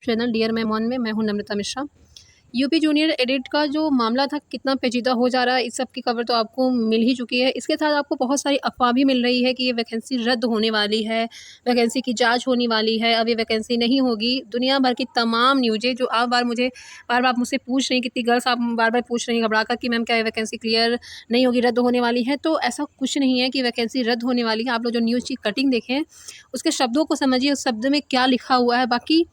Channel dear मेहमान में मैं हूं नम्रता मिश्रा। यूपी जूनियर एडिट का जो मामला था कितना पेचीदा हो जा रहा है, इस सब की खबर तो आपको मिल ही चुकी है। इसके साथ आपको बहुत सारी अफ़वाह भी मिल रही है कि ये वैकेंसी रद्द होने वाली है, वैकेंसी की जांच होने वाली है, अब ये वैकेंसी नहीं होगी। दुनिया भर की तमाम न्यूज़ें जो आप बार-बार मुझसे पूछ रही हैं, कितनी गर्ल्स आप बार-बार पूछ रही हैं घबरा कर कि मैम क्या ये वैकेंसी क्लियर नहीं होगी, रद्द होने वाली है? तो ऐसा कुछ नहीं है कि वैकेंसी रद्द होने वाली है। आप लोग जो न्यूज़ की कटिंग देखें, उसके शब्दों को समझिए, उस शब्द में क्या लिखा हुआ है। बाकी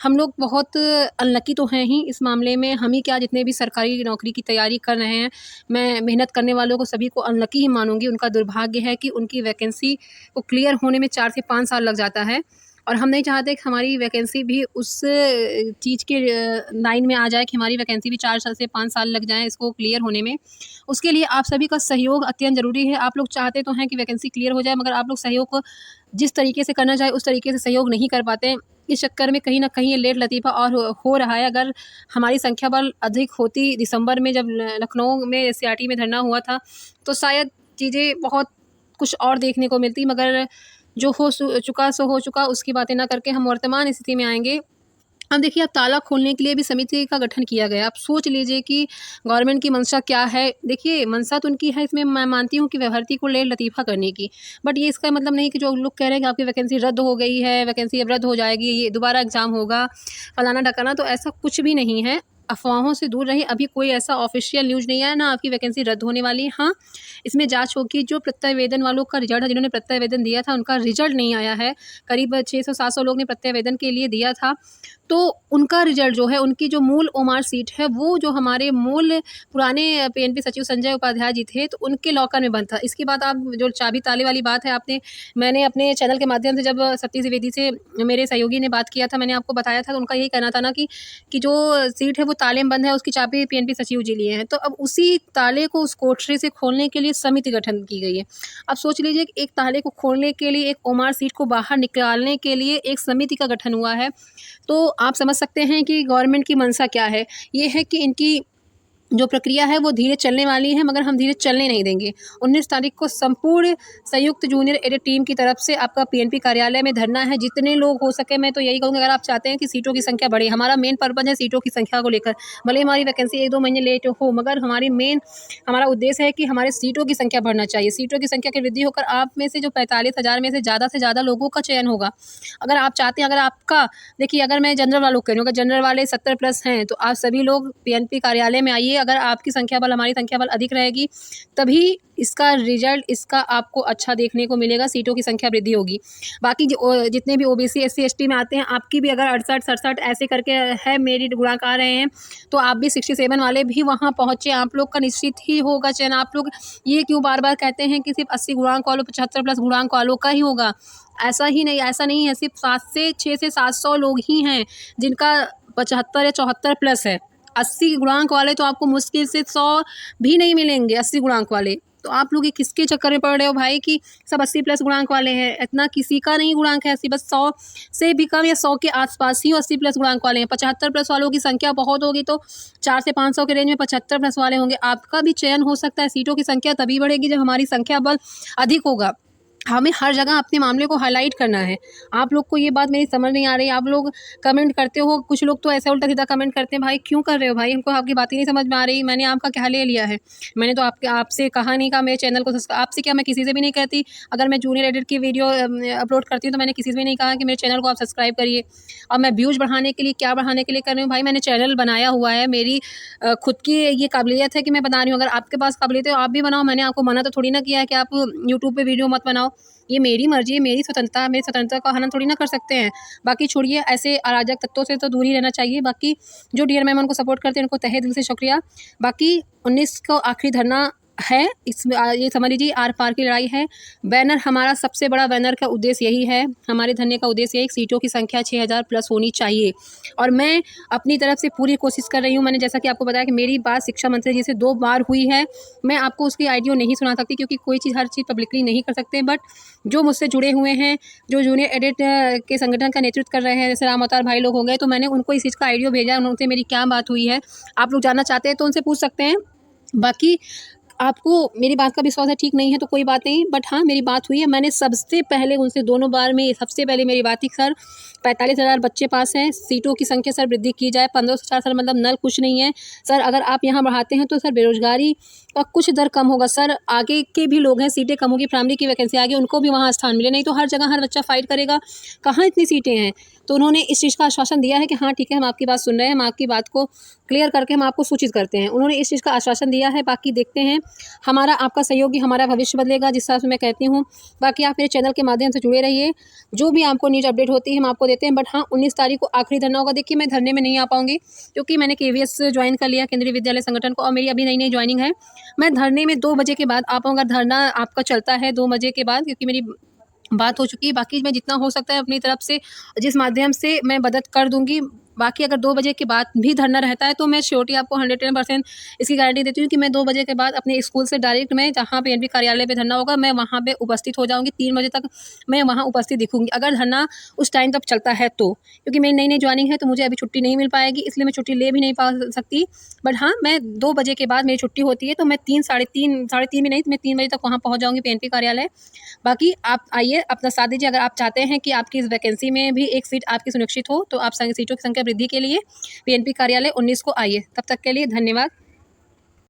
हम लोग बहुत अनलकी तो हैं ही इस मामले में, हम ही क्या जितने भी सरकारी नौकरी की तैयारी कर रहे हैं, मैं मेहनत करने वालों को सभी को अनलकी ही मानूँगी। उनका दुर्भाग्य है कि उनकी वैकेंसी को क्लियर होने में 4 से 5 साल लग जाता है और हम नहीं चाहते कि हमारी वैकेंसी भी उस चीज़ के लाइन में आ जाए कि हमारी वैकेंसी भी 4 साल से 5 साल लग जाएँ इसको क्लियर होने में। उसके लिए आप सभी का सहयोग अत्यंत ज़रूरी है। आप लोग चाहते तो हैं कि वैकेंसी क्लियर हो जाए, मगर आप लोग सहयोग को जिस तरीके से करना चाहिए उस तरीके से सहयोग नहीं कर पाते हैं। इस चक्कर में कहीं न कहीं ये लेट लतीफ़ा और हो रहा है। अगर हमारी संख्या बल अधिक होती दिसंबर में जब लखनऊ में एससीईआरटी में धरना हुआ था, तो शायद चीज़ें बहुत कुछ और देखने को मिलती, मगर जो चुका सो हो चुका, उसकी बातें ना करके हम वर्तमान स्थिति में आएँगे। अब देखिए, अब ताला खोलने के लिए भी समिति का गठन किया गया है। आप सोच लीजिए कि गवर्नमेंट की मंशा क्या है। देखिए, मंशा तो उनकी है, इसमें मैं मानती हूँ कि भर्ती को लेट लतीफ़ा करने की। बट ये इसका मतलब नहीं कि जो लोग कह रहे हैं कि आपकी वैकेंसी रद्द हो गई है, वैकेंसी अब रद्द हो जाएगी, ये दोबारा एग्ज़ाम होगा, फलाना-ढकाना, तो ऐसा कुछ भी नहीं है। अफ़वाहों से दूर रहिए, अभी कोई ऐसा ऑफ़िशियल न्यूज़ नहीं आया, ना आपकी वैकेंसी रद्द होने वाली है। हाँ, इसमें जाँच होगी, जो प्रत्यावेदन वालों का रिज़ल्ट है, जिन्होंने प्रत्यावेदन दिया था, उनका रिज़ल्ट नहीं आया है। करीब 600-700 लोग ने प्रत्यावेदन के लिए दिया था, तो उनका रिज़ल्ट जो है, उनकी जो मूल ओमार सीट है, वो जो हमारे मूल पुराने पीएनपी सचिव संजय उपाध्याय जी थे, तो उनके लॉकर में बंद था। इसके बाद आप जो चाबी ताले वाली बात है, मैंने अपने चैनल के माध्यम से जब सतीश द्विवेदी से मेरे सहयोगी ने बात किया था, मैंने आपको बताया था, तो उनका यही कहना था ना कि जो सीट है वो ताले में बंद है, उसकी चाबी पीएनपी सचिव जी लिए हैं। तो अब उसी ताले को उस कोठरी से खोलने के लिए समिति गठन की गई है। अब सोच लीजिए कि एक ताले को खोलने के लिए, एक ओमार सीट को बाहर निकालने के लिए एक समिति का गठन हुआ है। तो आप समझ सकते हैं कि गवर्नमेंट की मंशा क्या है। ये है कि इनकी जो प्रक्रिया है वो धीरे चलने वाली है, मगर हम धीरे चलने नहीं देंगे। 19 तारीख को संपूर्ण संयुक्त जूनियर एडिट टीम की तरफ से आपका पीएनपी कार्यालय में धरना है। जितने लोग हो सके, मैं तो यही कहूँगी, अगर आप चाहते हैं कि सीटों की संख्या बढ़े, हमारा मेन पर्पज़ है सीटों की संख्या को लेकर। भले ही हमारी वैकेंसी 1-2 महीने लेट हो, मगर हमारा उद्देश्य है कि हमारे सीटों की संख्या बढ़ना चाहिए। सीटों की संख्या की वृद्धि होकर आप में से जो 45,000 में से ज़्यादा लोगों का चयन होगा। अगर आप चाहते हैं, अगर आपका देखिए, अगर मैं जनरल वालों को कह रही हूँ, अगर जनरल वाले 70 प्लस हैं, तो आप सभी लोग पीएनपी कार्यालय में आइए। अगर आपकी संख्या बल हमारी संख्या बल अधिक रहेगी, तभी इसका रिजल्ट इसका आपको अच्छा देखने को मिलेगा, सीटों की संख्या वृद्धि होगी। बाकी जितने भी ओबीसी, एससी, एसटी में आते हैं, आपकी भी अगर 68-67 ऐसे करके है, मेरिट गुणांक आ रहे हैं, तो आप भी 67 वाले भी वहाँ पहुँचे, आप लोग का निश्चित ही होगा चयन। आप लोग ये क्यों बार-बार कहते हैं कि सिर्फ़ 80 गुणांक वालों, 75 प्लस गुणांक वालों का ही होगा? ऐसा नहीं है, सिर्फ़ 6 से 700 लोग ही हैं, जिनका 75 या 74 प्लस है। 80 गुणांक वाले तो आपको मुश्किल से 100 भी नहीं मिलेंगे, 80 गुणांक वाले। तो आप लोग ये किसके चक्कर में पड़ रहे हो भाई कि सब 80 प्लस गुणांक वाले हैं? इतना किसी का नहीं गुणांक है 80, बस 100 से भी कम या 100 के आस-पास ही 80 प्लस गुणांक वाले हैं। 75 प्लस वालों की संख्या बहुत होगी, तो 4 से 500 के रेंज में 75 प्लस वाले होंगे। आपका भी चयन हो सकता है। सीटों की संख्या तभी बढ़ेगी जब हमारी संख्या बल अधिक होगा। हमें हर जगह अपने मामले को हाईलाइट करना है। आप लोग को ये बात मेरी समझ नहीं आ रही। आप लोग कमेंट करते हो, कुछ लोग तो ऐसा उल्टा-सीधा कमेंट करते हैं, भाई क्यों कर रहे हो भाई? हमको आपकी बातें नहीं समझ में आ रही। मैंने आपका क्या ले लिया है? मैंने तो आपसे कहा नहीं, कहा मेरे चैनल को आपसे क्या, मैं किसी से भी नहीं कहती। अगर मैं जूनियर एडिट की वीडियो अपलोड करती हूँ, तो मैंने किसी से भी नहीं कहा कि मेरे चैनल को आप सब्सक्राइब करिए। और मैं व्यूज़ बढ़ाने के लिए, क्या बढ़ाने के लिए कर रही हूँ भाई? मैंने चैनल बनाया हुआ है, मेरी खुद की ये काबिलियत है कि मैं बना रही हूँ। अगर आपके पास काबिलियत है, आप भी बनाओ। मैंने आपको मना तो थोड़ी ना किया है कि आप यूट्यूब पे वीडियो मत बनाओ। ये मेरी मर्ज़ी है, मेरी स्वतंत्रता का हनन थोड़ी ना कर सकते हैं। बाकी छोड़िए, ऐसे अराजक तत्वों से तो दूर ही रहना चाहिए। बाकी जो डियर मेहमान को सपोर्ट करते हैं, उनको तहे दिल से शुक्रिया। बाकी 19 को आखिरी धरना है, इसमें ये समझ लीजिए आर-पार की लड़ाई है। बैनर, हमारा सबसे बड़ा बैनर का उद्देश्य यही है, हमारे धरने का उद्देश्य यही, सीटों की संख्या 6000 प्लस होनी चाहिए। और मैं अपनी तरफ से पूरी कोशिश कर रही हूँ। मैंने जैसा कि आपको बताया कि मेरी बात शिक्षा मंत्री जी से 2 बार हुई है। मैं आपको उसकी ऑडियो नहीं सुना सकती, क्योंकि कोई चीज़, हर चीज़ पब्लिकली नहीं कर सकते। बट जो मुझसे जुड़े हुए हैं, जो जूनियर एडिट के संगठन का नेतृत्व कर रहे हैं, जैसे राम अवतार भाई लोग हो गए, तो मैंने उनको इस चीज़ का ऑडियो भेजा है, उनसे मेरी क्या बात हुई है। आप लोग जानना चाहते हैं तो उनसे पूछ सकते हैं। बाकी आपको मेरी बात का विश्वास है ठीक नहीं है तो कोई बात नहीं, बट हाँ मेरी बात हुई है। मैंने सबसे पहले उनसे दोनों बार में सबसे पहले मेरी बात थी, सर 45,000 बच्चे पास हैं, सीटों की संख्या सर वृद्धि की जाए, 15 से 4 सर मतलब नल कुछ नहीं है। सर अगर आप यहाँ बढ़ाते हैं तो सर बेरोज़गारी का कुछ दर कम होगा। सर आगे के भी लोग हैं, सीटें कम होगी, प्राइमरी की वैकेंसी आ गई, उनको भी वहाँ स्थान मिले, नहीं तो हर जगह हर बच्चा फ़ाइट करेगा, कहाँ इतनी सीटें हैं। तो उन्होंने इस चीज़ का आश्वासन दिया है कि हाँ ठीक है, हम आपकी बात सुन रहे हैं, हम आपकी बात को क्लियर करके हम आपको सूचित करते हैं। उन्होंने इस चीज़ का आश्वासन दिया है, बाकी देखते हैं हमारा आपका सहयोग ही हमारा भविष्य बदलेगा, जिस हिसाब से मैं कहती हूँ। बाकी आप मेरे चैनल के माध्यम से जुड़े रहिए, जो भी आपको न्यूज़ अपडेट होती है हम आपको देते हैं। बट हाँ 19 तारीख को आखिरी धरना होगा। देखिए मैं धरने में नहीं आ पाऊँगी क्योंकि मैंने केवीएस ज्वाइन कर लिया, केंद्रीय विद्यालय संगठन को, और मेरी अभी नई-नई ज्वाइनिंग है। मैं धरने में 2 बजे के बाद आ पाऊँगा। धरना आपका चलता है 2 बजे के बाद, क्योंकि मेरी बात हो चुकी है। बाकी मैं जितना हो सकता है अपनी तरफ से जिस माध्यम से मैं मदद कर दूँगी। बाकी अगर 2 बजे के बाद भी धरना रहता है तो मैं श्योरिटी आपको 110% इसकी गारंटी देती हूँ कि मैं 2 बजे के बाद अपने स्कूल से डायरेक्ट मैं जहाँ पीएनबी कार्यालय पे धरना होगा मैं वहाँ पे उपस्थित हो जाऊँगी। 3 बजे तक मैं वहाँ उपस्थित दिखूँगी, अगर धरना उस टाइम तक चलता है तो। क्योंकि मेरी नई-नई जॉइनिंग है तो मुझे अभी छुट्टी नहीं मिल पाएगी, इसलिए मैं छुट्टी ले भी नहीं पा सकती। बट हाँ, मैं 2 बजे के बाद मेरी छुट्टी होती है तो मैं 3 साढ़े 3 भी नहीं तो मैं 3 बजे तक वहाँ पहुँच जाऊँगी पीएनपी कार्यालय। बाकी आप आइए, अपना साथ दीजिए। अगर आप चाहते हैं कि आपकी इस वैकेंसी में भी एक सीट आपकी सुनिश्चित हो तो आप सीटों की संख्या वृद्धि के लिए पीएनपी कार्यालय 19 को आइए। तब तक के लिए धन्यवाद।